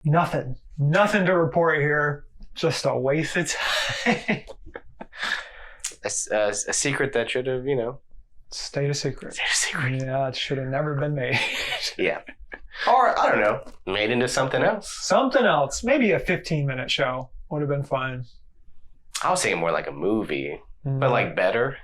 Nothing to report here. Just a waste of time. A secret that should have, Stayed a secret. stayed a secret. Yeah, it should have never been made. Yeah. Or, I don't know, made into something else. Something else. Maybe a 15-minute show would have been fine. I was thinking more like a movie, but like better.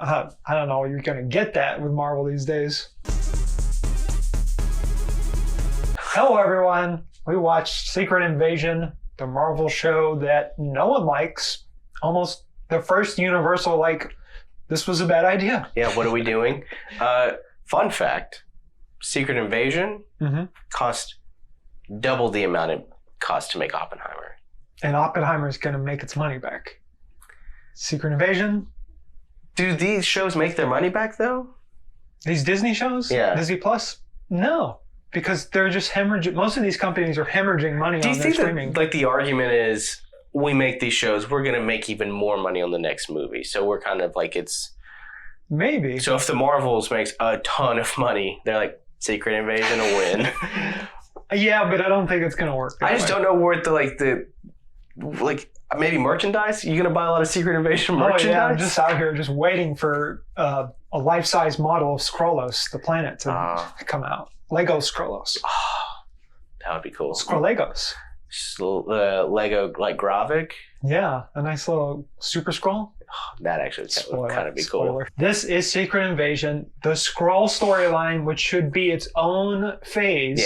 I don't know. You're going to get that with Marvel these days. Hello, everyone. We watched Secret Invasion, the Marvel show that no one likes. Almost the first Universal, this was a bad idea. Yeah, what are we doing? Fun fact, Secret Invasion cost double the amount it cost to make Oppenheimer. And Oppenheimer is going to make its money back. Secret Invasion. Do these shows make their money back, though? These Disney shows? Yeah. Disney Plus? No. Because they're just hemorrhaging. Most of these companies are hemorrhaging money on their streaming. Do you think that, the argument is, we make these shows, we're going to make even more money on the next movie. So we're kind of it's... Maybe. So if the Marvels makes a ton of money, they're like, Secret Invasion will win. Yeah, but I don't think it's going to work. I just don't know where maybe merchandise? You going to buy a lot of Secret Invasion merchandise? Oh, yeah, I'm just out here just waiting for a life-size model of Skrullos, the planet, to come out. Lego Skrullos. Oh, that would be cool. Skrulllegos. Lego, Gravik. Yeah, a nice little Super Skrull. That actually would kind of be cool. This is Secret Invasion. The Skrull storyline, which should be its own phase,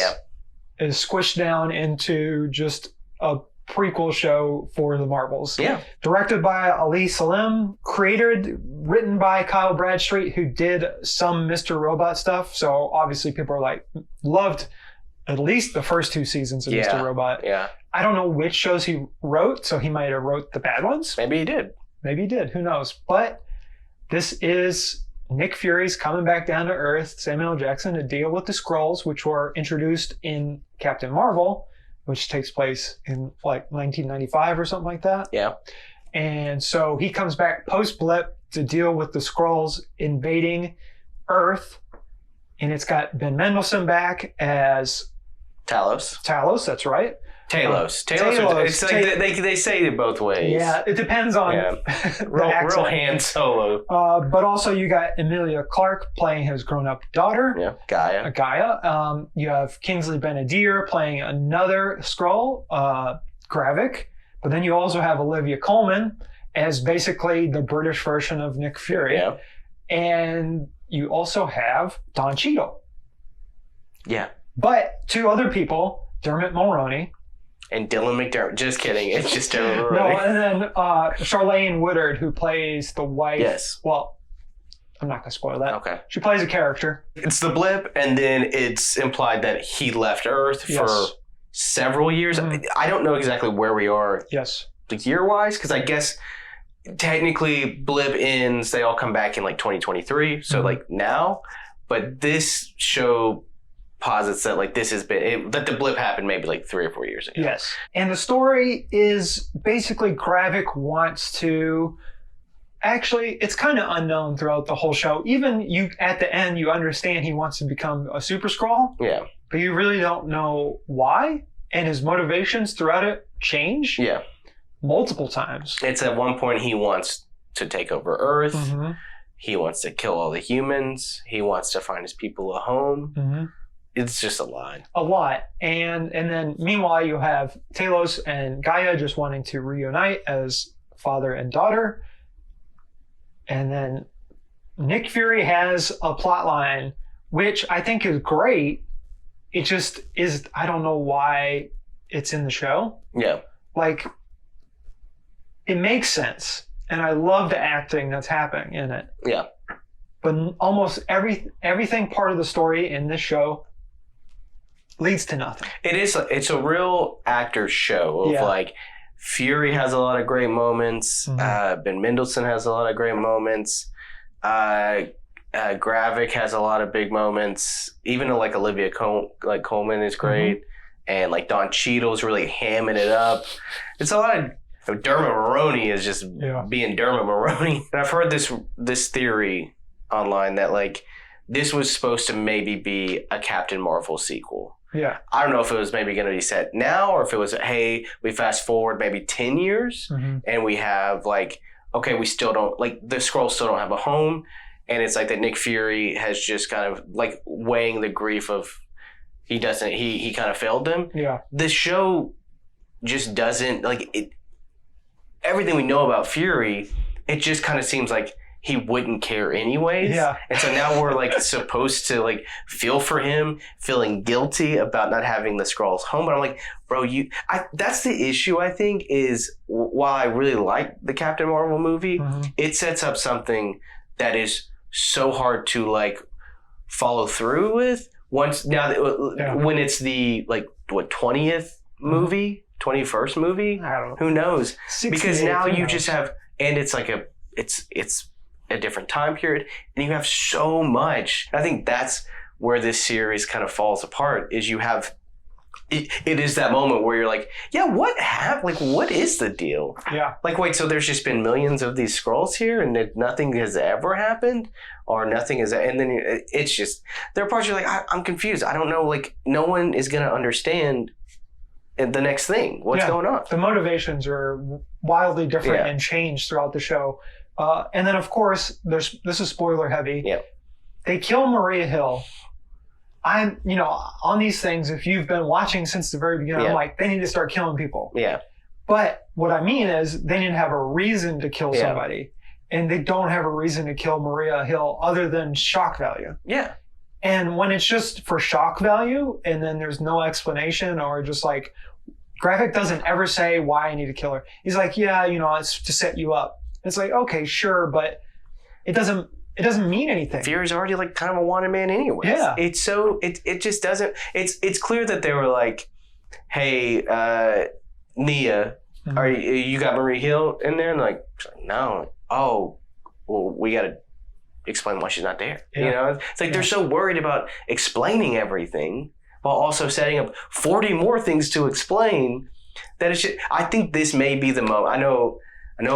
is squished down into just a prequel show for the Marvels. Yeah. Directed by Ali Salim, written by Kyle Bradstreet, who did some Mr. Robot stuff. So obviously people are loved at least the first 2 seasons of Mr. Robot. Yeah. I don't know which shows he wrote, so he might have wrote the bad ones. Maybe he did. Who knows? But this is Nick Fury's coming back down to Earth, Samuel L. Jackson, to deal with the Skrulls, which were introduced in Captain Marvel, which takes place in 1995 or something like that. Yeah. And so he comes back post-blip to deal with the Skrulls invading Earth. And it's got Ben Mendelsohn back as Talos, that's right. Talos. It's they say it both ways. Yeah, it depends on real Han Solo. But also you got Emilia Clarke playing his grown-up daughter. Yeah, Gaia. You have Kingsley Ben-Adir playing another Skrull, Gravik. But then you also have Olivia Colman as basically the British version of Nick Fury. Yeah. And you also have Don Cheadle. Yeah. But 2 other people, Dermot Mulroney. And Dylan McDermott. Just kidding. It's just Dermot Mulroney. No, and then Charlene Woodard, who plays the wife. Yes. Well, I'm not going to spoil that. Okay. She plays a character. It's the blip, and then it's implied that he left Earth for several years. I don't know exactly where we are. Yes. Year-wise, because I guess technically blip ends, they all come back in 2023, so now. But this show posits that that the blip happened maybe 3 or 4 years ago. Yes. And the story is basically Gravik wants to... Actually, it's kind of unknown throughout the whole show. Even at the end, you understand he wants to become a Super Skrull. Yeah. But you really don't know why. And his motivations throughout it change. Yeah. Multiple times. It's at one point he wants to take over Earth. Mm-hmm. He wants to kill all the humans. He wants to find his people a home. Mm-hmm. It's just a lot. A lot. And then meanwhile, you have Talos and Gaia just wanting to reunite as father and daughter. And then Nick Fury has a plot line, which I think is great. It just is, I don't know why it's in the show. Yeah. It makes sense. And I love the acting that's happening in it. Yeah. But almost everything part of the story in this show leads to nothing. It's a real actor show of Fury has a lot of great moments. Mm-hmm. Ben Mendelsohn has a lot of great moments. Gravik has a lot of big moments. Even Olivia Colman is great. Mm-hmm. And Don Cheadle's really hamming it up. It's a lot of Dermot Mulroney is just being Dermot Mulroney. And I've heard this theory online that this was supposed to maybe be a Captain Marvel sequel. Yeah. I don't know if it was maybe going to be set now or if it was, hey, we fast forward maybe 10 years and we have like, okay, we still don't, like the Skrulls still don't have a home. And it's like that Nick Fury has just kind of like weighing the grief of he kind of failed them. Yeah. The show just doesn't, like it, everything we know about Fury, it just kind of seems like he wouldn't care anyways. Yeah. And so now we're like supposed to like feel for him, feeling guilty about not having the Skrulls home. But I'm like, bro, that's the issue, I think, is while I really like the Captain Marvel movie, it sets up something that is so hard to like follow through with once now that, when it's the like what 20th movie, 21st movie, I don't know. Who knows? Because now you knows. just have, and it's like it's a different time period, and you have so much. I think that's where this series kind of falls apart. Is you have it is that moment where you're like, yeah, what happened? Like, what is the deal? Yeah. Like, wait, so there's just been millions of these Skrulls here, and nothing has ever happened, or nothing is, and then it's just there are parts you're like, I'm confused. I don't know. Like, no one is gonna understand the next thing. What's going on? The motivations are wildly different and change throughout the show. And then, of course, this is spoiler heavy. Yeah. They kill Maria Hill. I'm, on these things, if you've been watching since the very beginning, I'm like, they need to start killing people. Yeah. But what I mean is they need to have a reason to kill somebody. And they don't have a reason to kill Maria Hill other than shock value. Yeah. And when it's just for shock value and then there's no explanation or just like, Graphic doesn't ever say why I need to kill her. He's like, yeah, it's to set you up. It's like, okay, sure, but it doesn't mean anything. Fury's already like kind of a wanted man anyway. Yeah. It's so it just doesn't. It's clear that they were like, hey, Nia, are you got Maria Hill in there? And like, no. Oh, well, we got to explain why she's not there. Yeah. It's like they're so worried about explaining everything while also setting up 40 more things to explain that it's just, I think this may be the moment. I know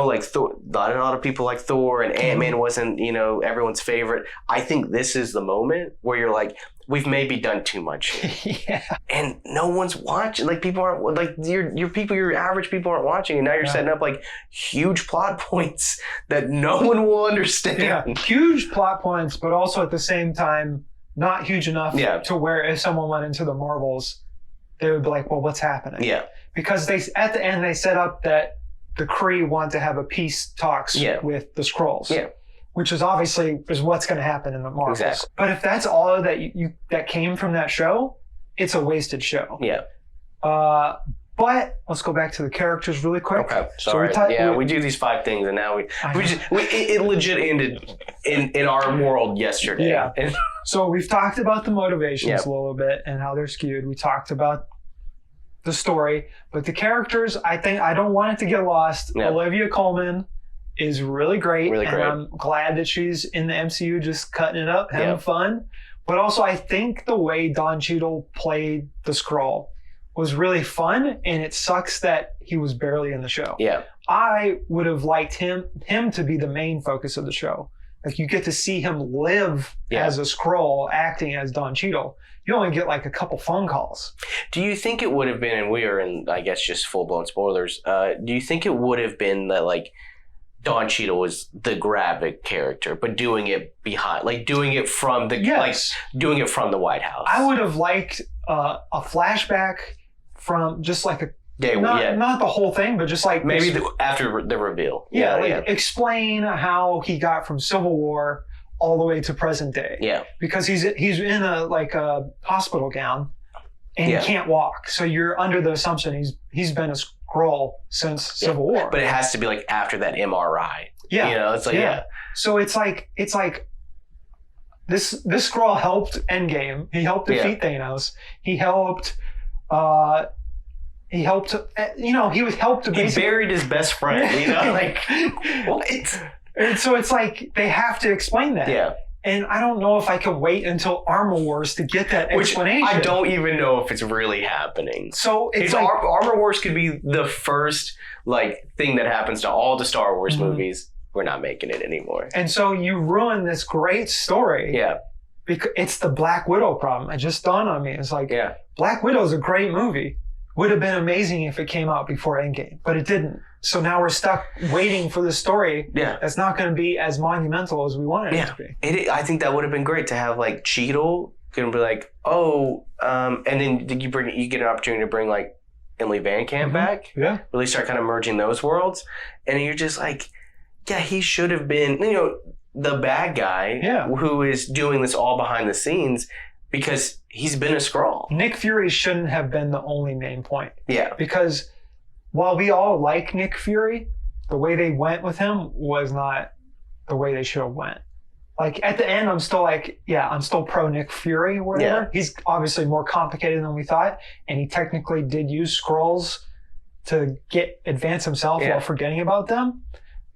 like Thor, not a lot of people like Thor, and Ant-Man wasn't, everyone's favorite. I think this is the moment where you're like, we've maybe done too much here. Yeah. And no one's watching. Like, people aren't, like, your average people aren't watching, and now you're setting up like huge plot points that no one will understand. Yeah, huge plot points, but also at the same time, not huge enough to where if someone went into the Marvels, they would be like, well, what's happening? Yeah. Because at the end, they set up that the Kree want to have a peace talks with the Skrulls. Yeah. Which is obviously what's going to happen in the Marvels. Exactly. But if that's all that that came from that show, it's a wasted show. Yeah. But let's go back to the characters really quick. Okay. Sorry. We do these 5 things, and now it legit ended in our world yesterday. Yeah. So we've talked about the motivations a little bit and how they're skewed. We talked about the story, but the characters, I don't want it to get lost. Yep. Olivia Colman is really great. And I'm glad that she's in the MCU just cutting it up, having fun. But also I think the way Don Cheadle played the Skrull was really fun, and it sucks that he was barely in the show. Yeah. I would have liked him to be the main focus of the show. Like, you get to see him live as a Skrull acting as Don Cheadle. You only get like a couple phone calls. Do you think it would have been, and we are in, I guess, just full-blown spoilers, do you think it would have been that, like, Don Cheadle was the Gravik character, but doing it behind, like, doing it from the White House? I would have liked a flashback from just like a, not the whole thing, but just like maybe after the reveal. Explain how he got from Civil War all the way to present day. Yeah. Because he's in a hospital gown and he can't walk. So you're under the assumption he's been a Skrull since Civil War. But it has to be like after that MRI. Yeah. It's like So it's like this Skrull helped Endgame. He helped defeat Thanos. He helped he was helped to basically... He buried his best friend, like, what? And so it's like, they have to explain that. Yeah. And I don't know if I can wait until Armor Wars to get that explanation. I don't even know if it's really happening. So it's like... Armor Wars could be the first, like, thing that happens to all the Star Wars movies. We're not making it anymore. And so you ruin this great story. Yeah. because it's the Black Widow problem. It just dawned on me. It's like, Black Widow's a great movie. Would have been amazing if it came out before Endgame, but it didn't. So now we're stuck waiting for the story that's not going to be as monumental as we wanted it to be. I think that would have been great to have like Cheadle going to be like, and then you get an opportunity to bring like Emily Van Camp back. Yeah. Really start kind of merging those worlds. And you're just like, he should have been, the bad guy who is doing this all behind the scenes because he's been a Skrull. Nick Fury shouldn't have been the only main point. Yeah. Because while we all like Nick Fury, the way they went with him was not the way they should have went. Like at the end, I'm still like, I'm still pro Nick Fury or whatever. Yeah. He's obviously more complicated than we thought. And he technically did use Skrulls to advance himself while forgetting about them.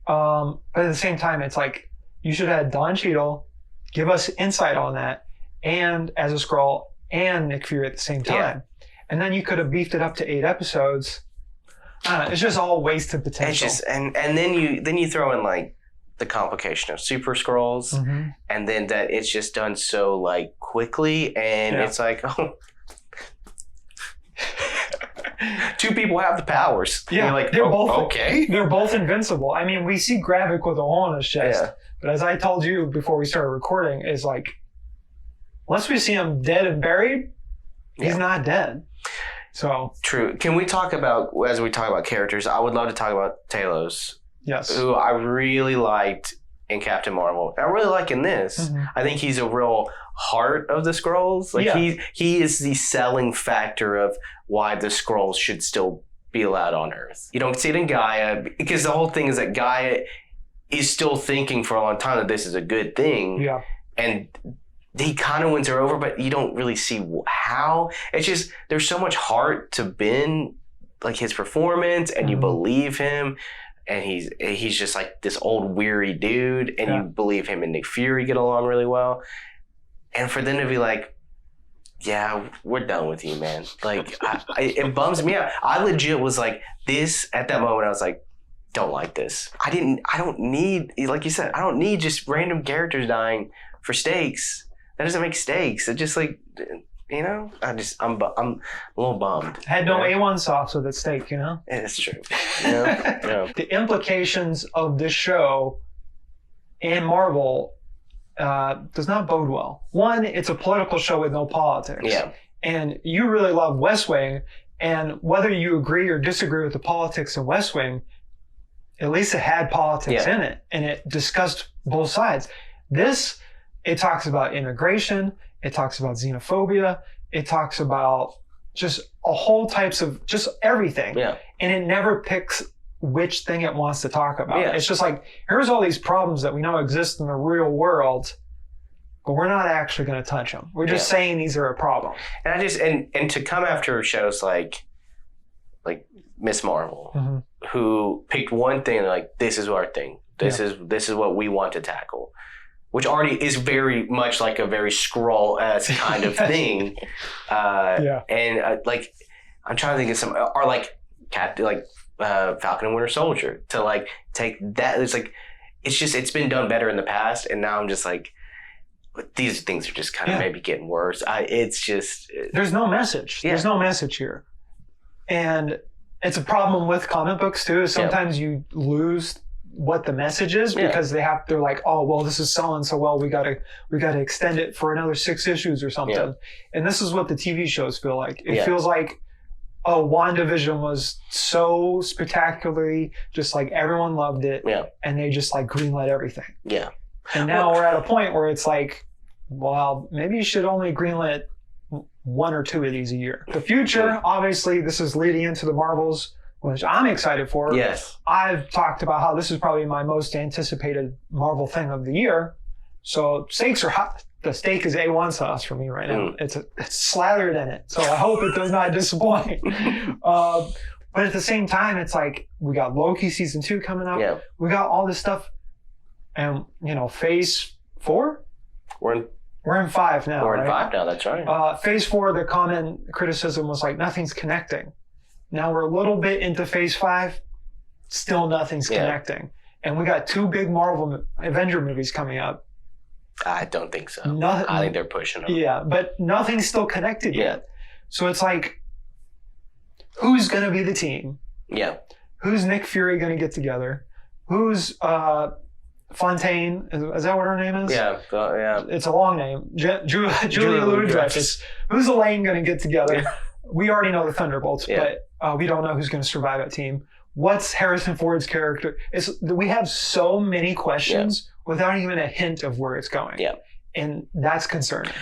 But at the same time, it's like, you should have had Don Cheadle give us insight on that, and as a Skrull and Nick Fury at the same time. Yeah. And then you could have beefed it up to 8 episodes. It's just all wasted potential. It's just, and then you throw in like the complication of Super Skrulls, and then that it's just done so like quickly, and it's like, two people have the powers. Yeah, you're like, they're both okay. They're both invincible. I mean, we see Gravik with a hole in his chest, but as I told you before we started recording, is like, once we see him dead and buried, he's not dead. So true. Can we talk about, as we talk about characters, I would love to talk about Talos. Yes. Who I really liked in Captain Marvel. I really like in this. I think he's a real heart of the Skrulls. Like he is the selling factor of why the Skrulls should still be allowed on Earth. You don't see it in Gaia, because the whole thing is that Gaia is still thinking for a long time that this is a good thing. Yeah. And he kind of wins her over, but you don't really see how. It's just, there's so much heart to Ben, like his performance, and you believe him. And he's just like this old weary dude, and you believe him and Nick Fury get along really well. And for them to be like, we're done with you, man. Like, it bums me out. I legit was like, this, at that moment, I was like, don't like this. I don't need, like you said, I don't need just random characters dying for stakes. That doesn't make stakes. It just like, I'm a little bummed. Had no A1 sauce with at stake, Yeah, it's true. The implications of this show and Marvel does not bode well. One, it's a political show with no politics. Yeah. And you really love West Wing, and whether you agree or disagree with the politics in West Wing, at least it had politics in it, and it discussed both sides. This, it talks about immigration, it talks about xenophobia, it talks about just a whole types of just everything. Yeah. And it never picks which thing it wants to talk about. Yeah. It's just like, here's all these problems that we know exist in the real world, but we're not actually going to touch them. We're just saying these are a problem. And and to come after shows like Miss Marvel, who picked one thing, like, this is our thing. This is what we want to tackle. Which already is very much like a very Skrull-esque kind of thing. And like, I'm trying to think of some, or like Falcon and Winter Soldier, to like take that. It's like, it's been done better in the past, and now I'm just like, these things are just kind of maybe getting worse. It's just, there's no message. There's no message here, and it's a problem with comic books too. Sometimes you lose what the message is because they're like, oh, well, this is selling so well, we gotta extend it for another 6 issues or something. And this is what the TV shows feel like. It feels like, oh, WandaVision was so spectacularly, just like everyone loved it, and they just like greenlit everything. And now we're at a point where it's like, well, maybe you should only greenlit 1 or 2 of these a year. The future, obviously, this is leading into the Marvels, which I'm excited for. Yes. I've talked about how this is probably my most anticipated Marvel thing of the year. So stakes are hot. The steak is A1 sauce for me right now. It's slathered in it. So I hope it does not disappoint. But at the same time, it's like, we got Loki season 2 coming up. Yeah. We got all this stuff. And, phase 4? We're in 5 now. We're in 5 now, that's right. Phase 4, the common criticism was like, nothing's connecting. Now we're a little bit into phase 5, still nothing's connecting. And we got 2 big Marvel Avenger movies coming up. I don't think so. Nothing, I think they're pushing them. Yeah, but nothing's still connected yet. So it's like, who's going to be the team? Yeah. Who's Nick Fury going to get together? Who's Fontaine? Is that what her name is? Yeah. Yeah. It's a long name. Julia Louis-Dreyfus. Who's Elaine going to get together? We already know the Thunderbolts, but we don't know who's going to survive that team. What's Harrison Ford's character? We have so many questions without even a hint of where it's going. Yeah. And that's concerning.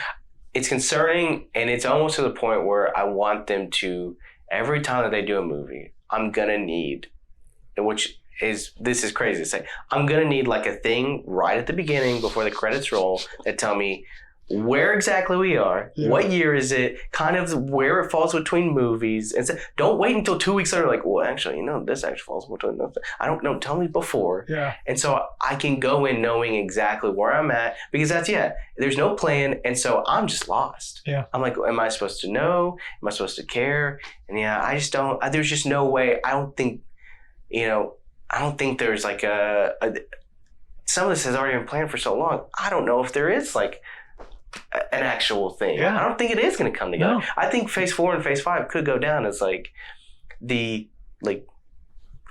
It's concerning, and it's almost to the point where I want them to, every time that they do a movie, I'm going to need, this is crazy to say, I'm going to need like a thing right at the beginning before the credits roll that tell me where exactly we are, what year is it, kind of where it falls between movies. And so, don't wait until 2 weeks later, like, well, actually, this actually falls between those. I don't know. Tell me before. Yeah. And so I can go in knowing exactly where I'm at, because there's no plan. And so I'm just lost. Yeah. I'm like, am I supposed to know? Am I supposed to care? And I just don't, there's just no way. I don't think there's like some of this has already been planned for so long. I don't know if there is like an actual thing. Yeah. I don't think it is going to come together. No. I think Phase 4 and Phase 5 could go down as like the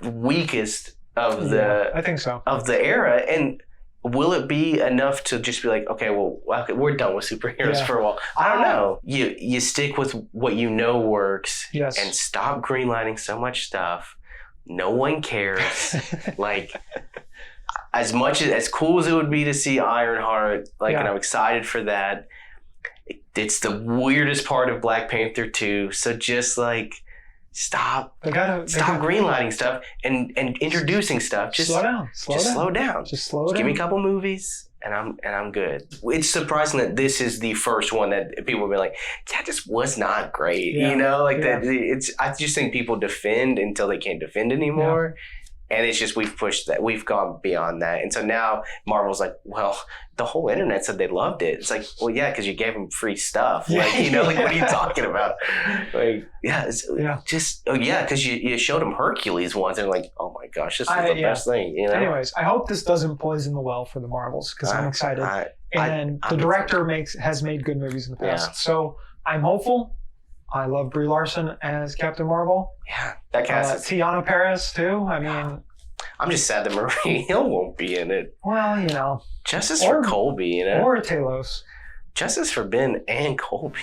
weakest of the. I think so. Of the era, and will it be enough to just be like, okay, well, we're done with superheroes for a while? I don't know. You stick with what you know works, and stop greenlighting so much stuff. No one cares. Like. As cool as it would be to see Ironheart, and I'm excited for that. It's the weirdest part of Black Panther 2. So just stop greenlighting stuff and introducing stuff. Just slow down. Slow down. Just give me a couple movies and I'm good. It's surprising that this is the first one that people will be like, that just was not great. That. I just think people defend until they can't defend anymore. Yeah. And it's just, we've gone beyond that. And so now Marvel's like, well, the whole internet said they loved it. It's like, well, yeah, because you gave them free stuff. What are you talking about? Because you showed them Hercules once and like, oh my gosh, this is the best thing. Anyways, I hope this doesn't poison the well for the Marvels, because I'm excited. The director has made good movies in the past. Yeah. So I'm hopeful. I love Brie Larson as Captain Marvel. Yeah, that cast. Tiana Paris too. I mean, I'm just sad that Marie Hill won't be in it. Well, justice for Colby, or Talos. Justice for Ben and Colby.